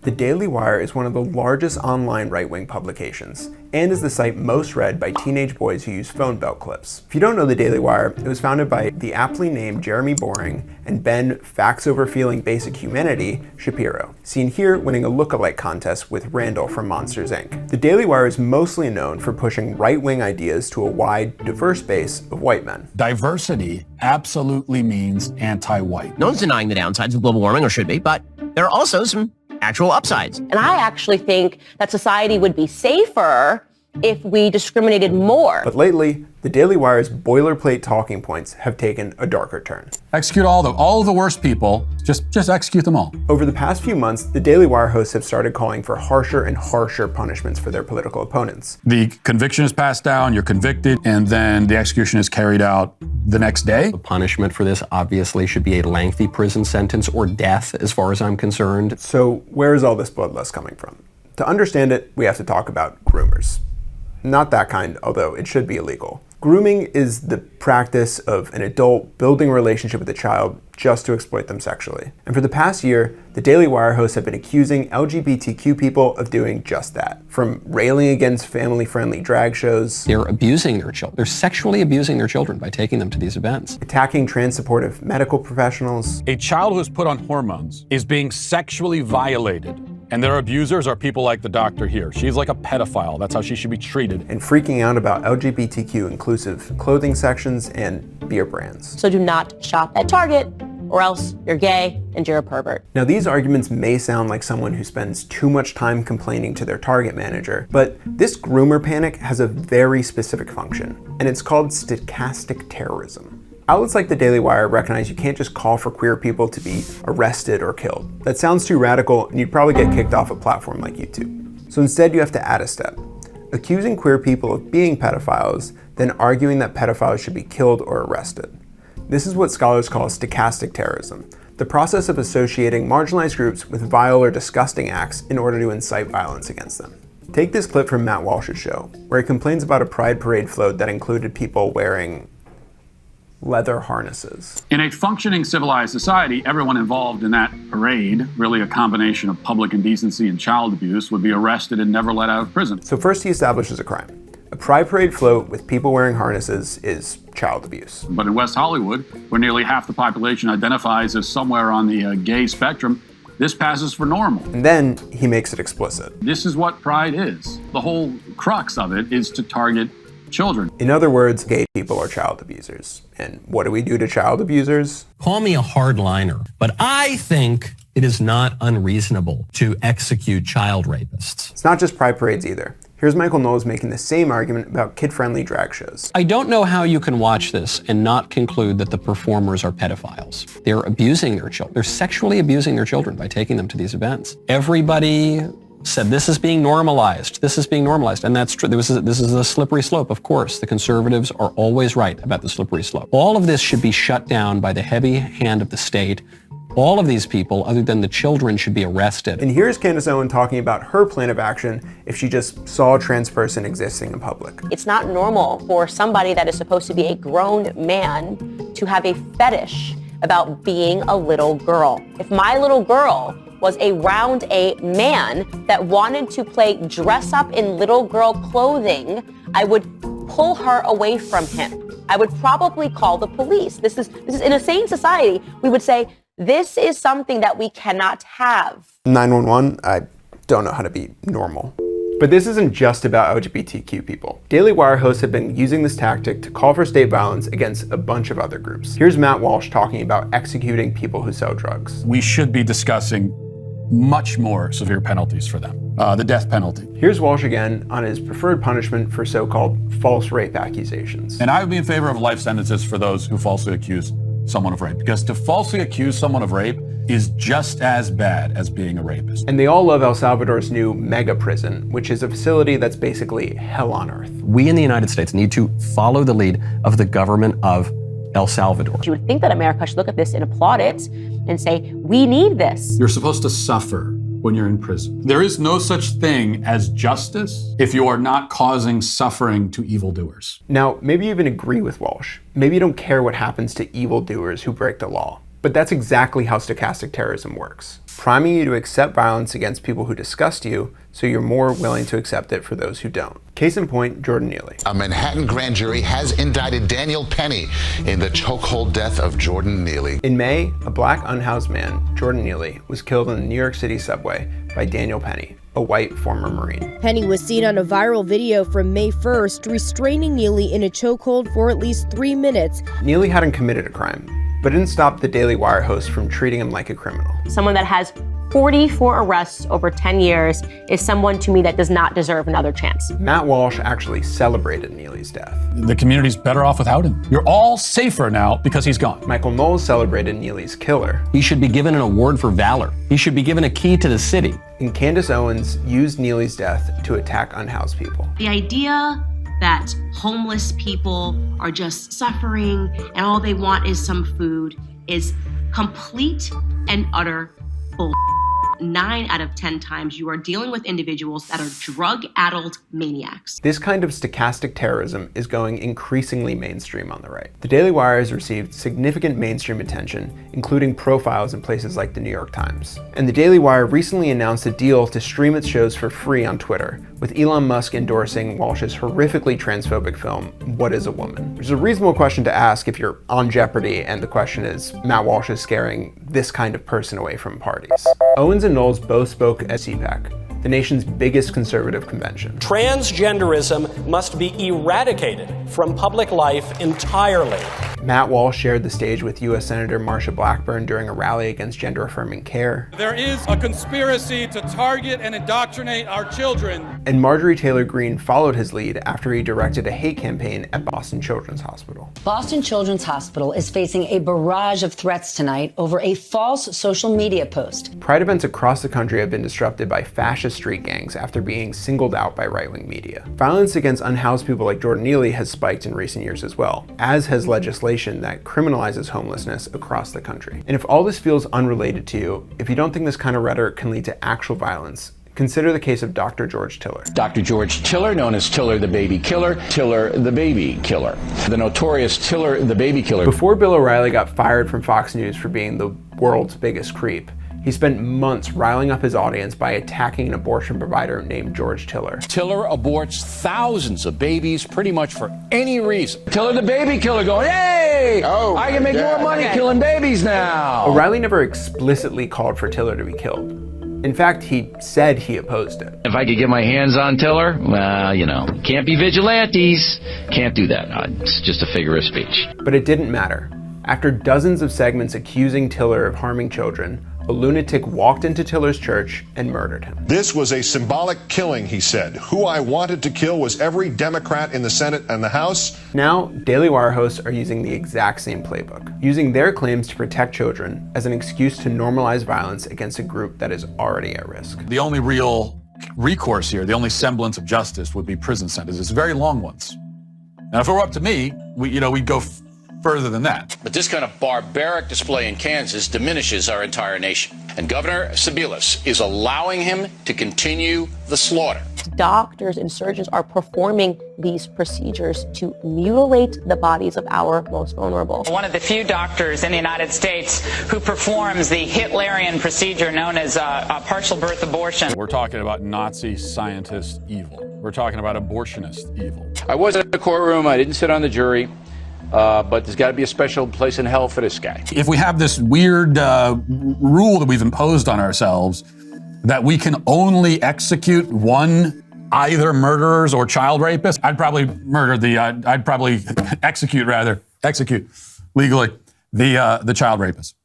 The Daily Wire is one of the largest online right-wing publications, and is the site most read by teenage boys who use phone belt clips. If you don't know the Daily Wire, it was founded by the aptly named Jeremy Boring and Ben Facts Over Feeling Basic Humanity Shapiro, seen here winning a lookalike contest with Randall from Monsters, Inc. The Daily Wire is mostly known for pushing right-wing ideas to a wide, diverse base of white men. Diversity absolutely means anti-white. No one's denying the downsides of global warming, or should be, but there are also some actual upsides. And I actually think that society would be safer if we discriminated more. But lately, the Daily Wire's boilerplate talking points have taken a darker turn. Execute all of the worst people, just execute them all. Over the past few months, the Daily Wire hosts have started calling for harsher and harsher punishments for their political opponents. The conviction is passed down, you're convicted, and then the execution is carried out the next day. The punishment for this obviously should be a lengthy prison sentence or death, as far as I'm concerned. So where is all this bloodlust coming from? To understand it, we have to talk about groomers. Not that kind, although it should be illegal. Grooming is the practice of an adult building a relationship with a child just to exploit them sexually. And for the past year, the Daily Wire hosts have been accusing LGBTQ people of doing just that. From railing against family-friendly drag shows, They're abusing their children. They're sexually abusing their children by taking them to these events. attacking trans-supportive medical professionals, A child who is put on hormones is being sexually violated, and their abusers are people like the doctor here. She's like a pedophile. That's how she should be treated. and freaking out about LGBTQ inclusive clothing sections and beer brands. So do not shop at Target, or else you're gay and you're a pervert. Now, these arguments may sound like someone who spends too much time complaining to their Target manager, but this groomer panic has a very specific function, and it's called stochastic terrorism. Outlets like the Daily Wire recognize you can't just call for queer people to be arrested or killed. That sounds too radical, and you'd probably get kicked off a platform like YouTube. So instead, you have to add a step. Accusing queer people of being pedophiles, then arguing that pedophiles should be killed or arrested. This is what scholars call stochastic terrorism, the process of associating marginalized groups with vile or disgusting acts in order to incite violence against them. Take this clip from Matt Walsh's show, where he complains about a pride parade float that included people wearing leather harnesses. In a functioning civilized society, everyone involved in that parade, really a combination of public indecency and child abuse, would be arrested and never let out of prison. So first he establishes a crime. A pride parade float with people wearing harnesses is child abuse. But in West Hollywood, where nearly half the population identifies as somewhere on the gay spectrum, this passes for normal. And then he makes it explicit. This is what pride is. The whole crux of it is to target children. In other words, gay people are child abusers. And what do we do to child abusers? Call me a hardliner, but I think it is not unreasonable to execute child rapists. It's not just pride parades either. Here's Michael Knowles making the same argument about kid-friendly drag shows. I don't know how you can watch this and not conclude that the performers are pedophiles. They're abusing their children. They're sexually abusing their children by taking them to these events. Everybody said this is being normalized. This is being normalized. And that's true. This is a slippery slope, of course. The conservatives are always right about the slippery slope. All of this should be shut down by the heavy hand of the state. All of these people, other than the children, should be arrested. And here's Candace Owen talking about her plan of action if she just saw a trans person existing in public. It's not normal for somebody that is supposed to be a grown man to have a fetish about being a little girl. If my little girl was around a man that wanted to play dress up in little girl clothing, I would pull her away from him. I would probably call the police. This is in a sane society, we would say, this is something that we cannot have. 911, I don't know how to be normal. But this isn't just about LGBTQ people. Daily Wire hosts have been using this tactic to call for state violence against a bunch of other groups. Here's Matt Walsh talking about executing people who sell drugs. We should be discussing much more severe penalties for them. The death penalty. Here's Walsh again on his preferred punishment for so-called false rape accusations. And I would be in favor of life sentences for those who falsely accuse someone of rape, because to falsely accuse someone of rape is just as bad as being a rapist. And they all love El Salvador's new mega prison, which is a facility that's basically hell on earth. We in the United States need to follow the lead of the government of El Salvador. You would think that America should look at this and applaud it and say, we need this. You're supposed to suffer when you're in prison. There is no such thing as justice if you are not causing suffering to evildoers. Now, maybe you even agree with Walsh. Maybe you don't care what happens to evildoers who break the law. But that's exactly how stochastic terrorism works. priming you to accept violence against people who disgust you, so you're more willing to accept it for those who don't. Case in point, Jordan Neely. A Manhattan grand jury has indicted Daniel Penny in the chokehold death of Jordan Neely. In May, a black unhoused man, Jordan Neely, was killed in the New York City subway by Daniel Penny, a white former Marine. Penny was seen on a viral video from May 1st restraining Neely in a chokehold for at least 3 minutes. Neely hadn't committed a crime, but didn't stop the Daily Wire host from treating him like a criminal. Someone that has 44 arrests over 10 years is someone to me that does not deserve another chance. Matt Walsh actually celebrated Neely's death. The community's better off without him. You're all safer now because he's gone. Michael Knowles celebrated Neely's killer. He should be given an award for valor. He should be given a key to the city. And Candace Owens used Neely's death to attack unhoused people. The idea that homeless people are just suffering and all they want is some food is complete and utter bull. 9 out of 10 times you are dealing with individuals that are drug-addled maniacs. This kind of stochastic terrorism is going increasingly mainstream on the right. The Daily Wire has received significant mainstream attention, including profiles in places like the New York Times. And the Daily Wire recently announced a deal to stream its shows for free on Twitter, with Elon Musk endorsing Walsh's horrifically transphobic film, What is a Woman? Which is a reasonable question to ask if you're on Jeopardy and the question is, Matt Walsh is scaring this kind of person away from parties. Owens and Knowles both spoke at CPAC, the nation's biggest conservative convention. Transgenderism must be eradicated from public life entirely. Matt Walsh shared the stage with U.S. Senator Marsha Blackburn during a rally against gender-affirming care. There is a conspiracy to target and indoctrinate our children. And Marjorie Taylor Greene followed his lead after he directed a hate campaign at Boston Children's Hospital. Boston Children's Hospital is facing a barrage of threats tonight over a false social media post. Pride events across the country have been disrupted by fascist street gangs after being singled out by right-wing media. Violence against unhoused people like Jordan Neely has spiked in recent years as well, as has legislation that criminalizes homelessness across the country. And if all this feels unrelated to you, if you don't think this kind of rhetoric can lead to actual violence, consider the case of Dr. George Tiller. Dr. George Tiller, known as Tiller the Baby Killer, Tiller the Baby Killer. The notorious Tiller the Baby Killer. Before Bill O'Reilly got fired from Fox News for being the world's biggest creep, he spent months riling up his audience by attacking an abortion provider named George Tiller. Tiller aborts thousands of babies pretty much for any reason. Tiller the Baby Killer going, hey, I can make more money killing babies now. O'Reilly never explicitly called for Tiller to be killed. In fact, he said he opposed it. If I could get my hands on Tiller, well, can't be vigilantes. Can't do that. It's just a figure of speech. But it didn't matter. After dozens of segments accusing Tiller of harming children, a lunatic walked into Tiller's church and murdered him. This was a symbolic killing, he said. Who I wanted to kill was every Democrat in the Senate and the House. Now, Daily Wire hosts are using the exact same playbook, using their claims to protect children as an excuse to normalize violence against a group that is already at risk. The only real recourse here, the only semblance of justice would be prison sentences, very long ones. Now, if it were up to me, we'd go further than that. But this kind of barbaric display in Kansas diminishes our entire nation. And Governor Sebelius is allowing him to continue the slaughter. Doctors and surgeons are performing these procedures to mutilate the bodies of our most vulnerable. One of the few doctors in the United States who performs the Hitlerian procedure known as a partial birth abortion. We're talking about Nazi scientist evil. We're talking about abortionist evil. I was at the courtroom. I didn't sit on the jury. But there's got to be a special place in hell for this guy. If we have this weird rule that we've imposed on ourselves that we can only execute one either murderers or child rapists, I'd probably execute legally the child rapist.